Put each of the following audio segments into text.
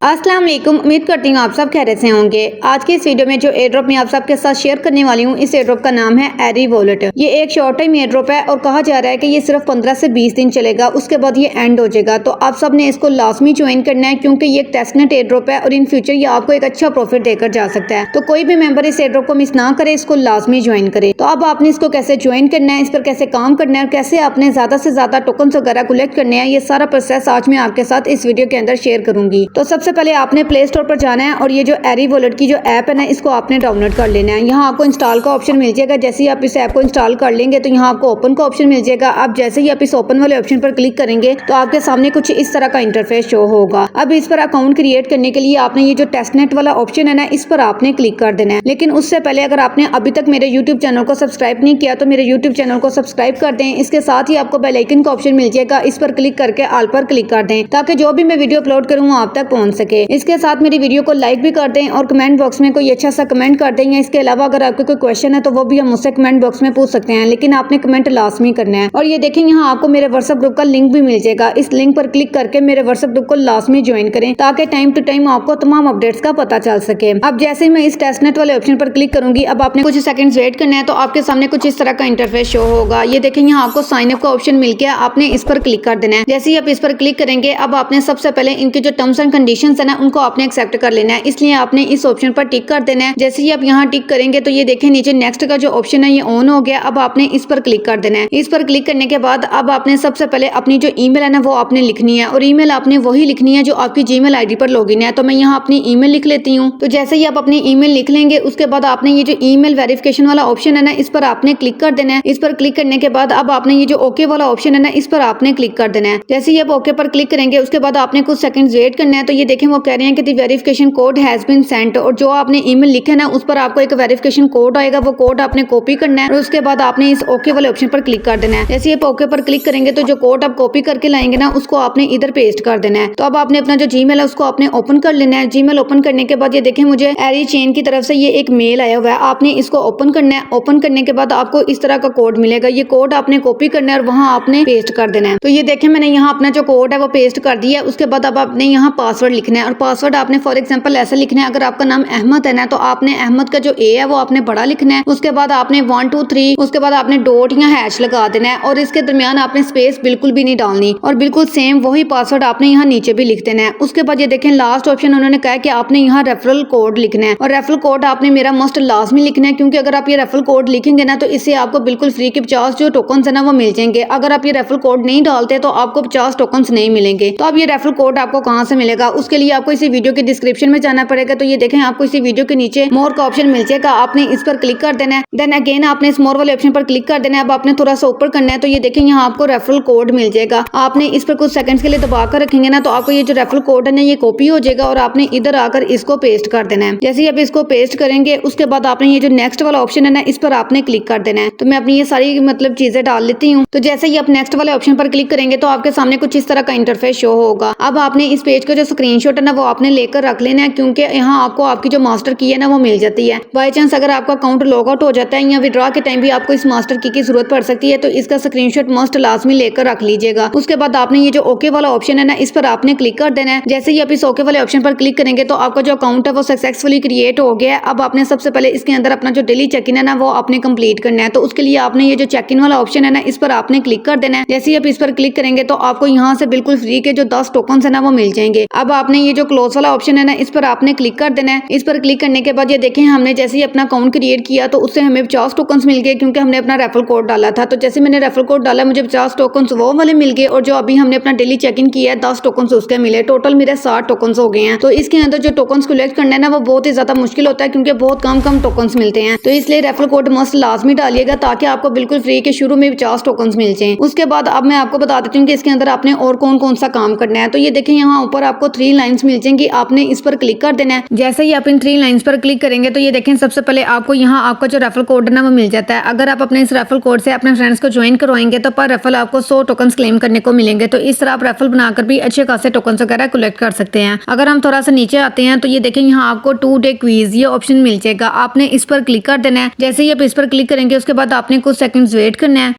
अस्सलाम वालेकुम। उम्मीद करती हूँ आप सब खैरियत से होंगे। आज की इस वीडियो में जो एयर ड्रॉप मैं आप सबके साथ शेयर करने वाली हूँ, इस एयर ड्रॉप का नाम है एरी वॉलेट। ये एक शॉर्ट टाइम एयर ड्रॉप है और कहा जा रहा है कि ये सिर्फ 15 से 20 दिन चलेगा, उसके बाद ये एंड हो जाएगा। तो आप सब ने इसको लाजमी ज्वाइन करना है क्योंकि ये एक टेस्टनेट एयर ड्रॉप है और इन फ्यूचर ये आपको एक अच्छा प्रॉफिट देकर जा सकता है। तो कोई भी मेंबर इस एयर ड्रॉप को मिस ना करे, इसको लाजमी ज्वाइन करे। तो अब आपने इसको कैसे ज्वाइन करना है, इस पर कैसे काम करना है और कैसे आपने ज्यादा से ज्यादा टोकन वगैरह कलेक्ट करने हैं, ये सारा प्रोसेस आज मैं आपके साथ इस वीडियो के अंदर शेयर करूंगी। तो सबसे पहले आपने प्ले स्टोर पर जाना है और ये जो एरी वॉलेट की जो ऐप है ना, इसको आपने डाउनलोड कर लेना है। यहाँ आपको इंस्टॉल का ऑप्शन मिल जाएगा। जैसे ही आप इस ऐप को इंस्टॉल कर लेंगे तो यहाँ आपको ओपन का ऑप्शन मिल जाएगा। आप जैसे ही आप इस ओपन वाले ऑप्शन पर क्लिक करेंगे तो आपके सामने कुछ इस तरह का इंटरफेस शो होगा। अब इस पर अकाउंट क्रिएट करने के लिए आपने ये जो टेस्टनेट वाला ऑप्शन है ना, इस पर आपने क्लिक कर देना है। लेकिन उससे पहले अगर आपने अभी तक मेरे यूट्यूब चैनल को सब्सक्राइब नहीं किया तो मेरे यूट्यूब चैनल को सब्सक्राइब कर दें। इसके साथ ही आपको बेल आइकन का ऑप्शन मिल जाएगा, इस पर क्लिक करके ऑल पर क्लिक कर दें ताकि जो भी मैं वीडियो अपलोड करूँ आप तक पहुंच सके। इसके साथ मेरी वीडियो को लाइक भी कर दें और कमेंट बॉक्स में कोई अच्छा सा कमेंट कर दें। इसके अलावा अगर आपको कोई क्वेश्चन है तो वो भी हम मुझसे कमेंट बॉक्स में पूछ सकते हैं, लेकिन आपने कमेंट लाजमी करना है। और ये देखें, यहाँ आपको मेरे व्हाट्सएप ग्रुप का लिंक भी मिल जाएगा। इस लिंक पर क्लिक करके मेरे व्हाट्सएप ग्रुप को लाजमी ज्वाइन करें ताकि टाइम टू टाइम आपको तमाम अपडेट्स का पता चल सके। अब जैसे ही मैं इस टेस्टनेट वाले ऑप्शन पर क्लिक करूंगी, अब आपने कुछ सेकंड्स वेट करना है तो आपके सामने कुछ इस तरह का इंटरफेस शो होगा। ये देखें, यहाँ आपको साइन अप का ऑप्शन मिल गया, आपने इस पर क्लिक कर देना है। जैसे ही आप इस पर क्लिक करेंगे, अब आपने सबसे पहले इनके जो टर्म्स एंड कंडीशंस है ना, उनको आपने एक्सेप्ट कर लेना है। इसलिए आपने इस ऑप्शन पर टिक कर देना है। जैसे ही आप यहाँ टिक करेंगे तो ये देखें नीचे नेक्स्ट का जो ऑप्शन है ये ऑन हो गया। अब आपने इस पर क्लिक कर देना है। इस पर क्लिक करने के बाद अब आपने सबसे पहले अपनी जो ईमेल है ना वो आपने लिखनी है और ईमेल आपने वही लिखनी है जो आपकी जीमेल आईडी पर लॉगिन है। तो मैं यहाँ अपनी ईमेल लिख लेती हूँ। तो जैसे ही आप अपनी ईमेल लिख लेंगे उसके बाद आपने ये जो ईमेल वेरिफिकेशन वाला ऑप्शन है ना, इस पर आपने क्लिक कर देना है। इस पर क्लिक करने के बाद अब आपने ये जो ओके वाला ऑप्शन है ना, इस पर आपने क्लिक कर देना है। जैसे ही आप ओके पर क्लिक करेंगे उसके बाद आपने कुछ सेकंड्स वेट करना है। तो ये देखें, वो कह रहे हैं कि the verification code has been sent, और जो आपने ईमेल लिखा है ना उस पर आपको एक वेरिफिकेशन कोड आएगा, वो कोड आपने कॉपी करना है और उसके बाद आपने इस ओके वाले ऑप्शन पर क्लिक कर देना है। जैसे आप ओके पर क्लिक करेंगे तो जो कोड आप कॉपी करके लाएंगे ना, उसको आपने इधर पेस्ट कर देना है। तो अब आपने अपना जो जीमेल है उसको आपने ओपन कर लेना है। जीमेल ओपन करने के बाद ये देखें, मुझे एरी चेन की तरफ से ये एक मेल आया हुआ है, आपने इसको ओपन करना है। ओपन करने के बाद आपको इस तरह का कोड मिलेगा, ये कोड आपने कॉपी करना है और वहां आपने पेस्ट कर देना है। तो ये देखें, मैंने यहाँ अपना जो कोड है वो पेस्ट कर दिया। उसके बाद अब आपने यहाँ पासवर्ड लिखना है और पासवर्ड आपने फॉर एग्जाम्पल ऐसा लिखना है। अगर आपका नाम अहमद है ना तो आपने अहमद का जो ए है वो आपने बड़ा लिखना है। उसके बाद आपने 1 2 3, उसके बाद आपने डॉट या हैश लगा देना है और इसके दरमियान आपने स्पेस बिल्कुल भी नहीं डालनी और बिल्कुल सेम वही पासवर्ड आपने यहाँ नीचे भी लिख देना है। उसके बाद ये देखें, लास्ट ऑप्शन उन्होंने कहा कि आपने यहाँ रेफरल कोड लिखना है और रेफरल कोड आपने मेरा मस्ट लाजमी लिखना है, क्योंकि अगर आप ये रेफरल कोड लिखेंगे ना तो इससे आपको बिल्कुल फ्री के 50 जो टोकन है ना वो मिल जाएंगे। अगर आप ये रेफरल कोड नहीं डालते तो आपको 50 टोकन नहीं मिलेंगे। तो अब ये रेफरल कोड आपको कहाँ से मिलेगा, उसके लिए आपको इसी वीडियो के डिस्क्रिप्शन में जाना पड़ेगा। तो ये देखें, आपको इसी वीडियो के नीचे मोर का ऑप्शन मिल जाएगा, आपने इस पर क्लिक कर देना है। देन अगेन आपने इस मोर वाले ऑप्शन पर क्लिक कर देना है। अब आपने थोड़ा सा ऊपर करना है तो ये देखें, यहाँ आपको रेफरल कोड मिल जाएगा। आपने इस पर कुछ सेकंड्स के लिए दबा कर रखेंगे ना तो आपको ये जो रेफरल कोड है ना ये कॉपी हो जाएगा और आपने इधर आकर इसको पेस्ट कर देना है। जैसे ही आप इसको पेस्ट करेंगे उसके बाद आपने ये जो नेक्स्ट वाला ऑप्शन है ना इस पर आपने क्लिक कर देना है। तो मैं अपनी ये सारी चीजें डाल लेती हूँ। तो जैसे ही आप नेक्स्ट वाले ऑप्शन पर क्लिक करेंगे तो आपके सामने कुछ इस तरह का इंटरफेस शो होगा। अब आपने इस पेज का जो स्क्रीनशॉट है ना वो आपने लेकर रख लेना है, क्योंकि यहाँ आपको आपकी जो मास्टर की है ना वो मिल जाती है। बाई चांस अगर आपका अकाउंट लॉग आउट हो जाता है या विड्रॉ के टाइम भी आपको इस मास्टर की जरूरत पड़ सकती है, तो इसका स्क्रीनशॉट मस्ट लाजमी लेकर रख लीजिएगा। उसके बाद आपने ये जो ओके वाला ऑप्शन है ना इस पर आपने क्लिक कर देना है। जैसे ही आप इस ओके वाले ऑप्शन पर क्लिक करेंगे तो आपका जो अकाउंट है वो सक्सेसफुली क्रिएट हो गया है। अब आपने सबसे पहले इसके अंदर अपना जो डेली चेक इन है ना वो आपने कंप्लीट करना है। तो उसके लिए आपने ये जो चेक इन वाला ऑप्शन है ना इस पर आपने क्लिक कर देना है। जैसे ही आप इस पर क्लिक करेंगे तो आपको यहाँ से बिल्कुल फ्री के जो 10 टोकन है ना वो मिल जाएंगे। अब आपने ये जो क्लोज वाला ऑप्शन है ना इस पर आपने क्लिक कर देना है। इस पर क्लिक करने के बाद ये देखें, हमने जैसे ही अपना अकाउंट क्रिएट किया तो उससे हमें 50 टोकन मिल गए, क्योंकि हमने अपना रेफरल कोड डाला था। तो जैसे मैंने रेफरल कोड डाला मुझे 50 टोकन वो वाले मिल गए और जो अभी हमने अपना डेली चेक इन किया है 10 टोकन उसके मिले। टोटल मेरे 60 टोकन हो गए हैं। तो इसके अंदर जो टोकन कलेक्ट करना है ना वो बहुत ही ज्यादा मुश्किल होता है, क्योंकि बहुत कम टोकन मिलते हैं। तो इसलिए रेफरल कोड मस्ट लाजमी डालिएगा ताकि आपको बिल्कुल फ्री के शुरू में 50 टोकन मिल जाए। उसके बाद अब मैं आपको बता देती हूँ कि इसके अंदर आपने और कौन सा काम करना है। तो ये देखें, यहाँ ऊपर आपको 3 लाइन्स मिल जाएंगी, आपने इस पर क्लिक कर देना है। जैसे ही आप इन 3 लाइन्स पर क्लिक करेंगे तो ये देखें, सबसे पहले आपको यहाँ आपका जो रेफरल कोड है ना वो मिल जाता है। अगर आप अपने इस रेफरल कोड से अपने फ्रेंड्स को ज्वाइन करवाएंगे तो पर रेफरल आपको 100 टोकन क्लेम करने को मिलेंगे। तो इस तरह आप रेफरल बनाकर भी अच्छे खासे टोकन वगैरह कलेक्ट कर सकते हैं। अगर हम थोड़ा सा नीचे आते हैं तो ये देखें, यहाँ आपको 2 डे क्विज ये ऑप्शन मिल जाएगा, आपने इस पर क्लिक कर देना है। जैसे ही आप इस पर क्लिक करेंगे उसके बाद आपने कुछ सेकंड्स वेट करना है।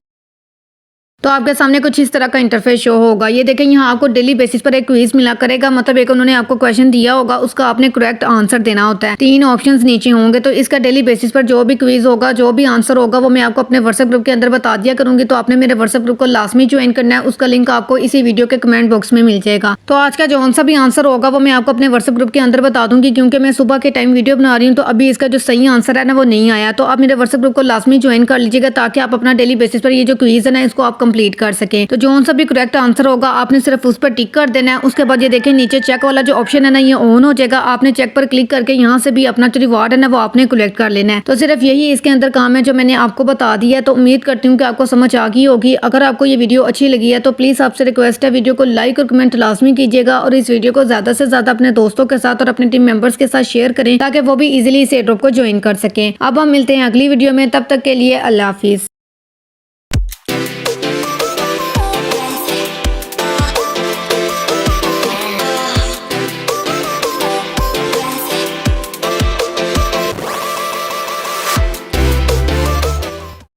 तो आपके सामने कुछ इस तरह का इंटरफेस शो होगा। ये देखें, यहाँ आपको डेली बेसिस पर एक क्विज मिला करेगा, मतलब एक उन्होंने आपको क्वेश्चन दिया होगा, उसका आपने करेक्ट आंसर देना होता है। 3 ऑप्शंस नीचे होंगे, तो इसका डेली बेसिस पर जो भी क्विज होगा, जो भी आंसर होगा, वो मैं आपको अपने व्हाट्सएप ग्रुप के अंदर बता दिया करूंगी। तो आपने मेरे व्हाट्सएप ग्रुप को लाजमी ज्वाइन करना है, उसका लिंक आपको इसी वीडियो के कमेंट बॉक्स में मिल जाएगा। तो आज का जो सा भी आंसर होगा वो मैं आपको अपने व्हाट्सएप ग्रुप के अंदर बता दूंगी, क्योंकि मैं सुबह के टाइम वीडियो बना रही हूँ, तो अभी इसका जो सही आंसर है ना वो नहीं आया। तो आप मेरे व्हाट्सएप ग्रुप को लाजमी ज्वाइन कर लीजिएगा, ताकि आप अपना डेली बेसिस पर ये जो क्विज है ना इसको आप कंप्लीट कर सकें। तो जो सा भी करेक्ट आंसर होगा आपने सिर्फ उस पर टिक कर देना है। उसके बाद ये देखें, नीचे चेक वाला जो ऑप्शन है ना ये ऑन हो जाएगा। आपने चेक पर क्लिक करके यहाँ से भी अपना जो रिवार्ड है ना वो आपने कलेक्ट कर लेना है। तो सिर्फ यही इसके अंदर काम है जो मैंने आपको बता दिया है। तो उम्मीद करती हूँ कि आपको समझ आ गई होगी। अगर आपको ये वीडियो अच्छी लगी है तो प्लीज आपसे रिक्वेस्ट है, वीडियो को लाइक और कमेंट लाजमी कीजिएगा, और इस वीडियो को ज्यादा से ज्यादा अपने दोस्तों के साथ और अपने टीम मेंबर्स के साथ शेयर करें, ताकि वो भी इजीली इस एयर ड्रॉप को ज्वाइन कर सकें। अब हम मिलते हैं अगली वीडियो में, तब तक के लिए अल्लाह हाफिज।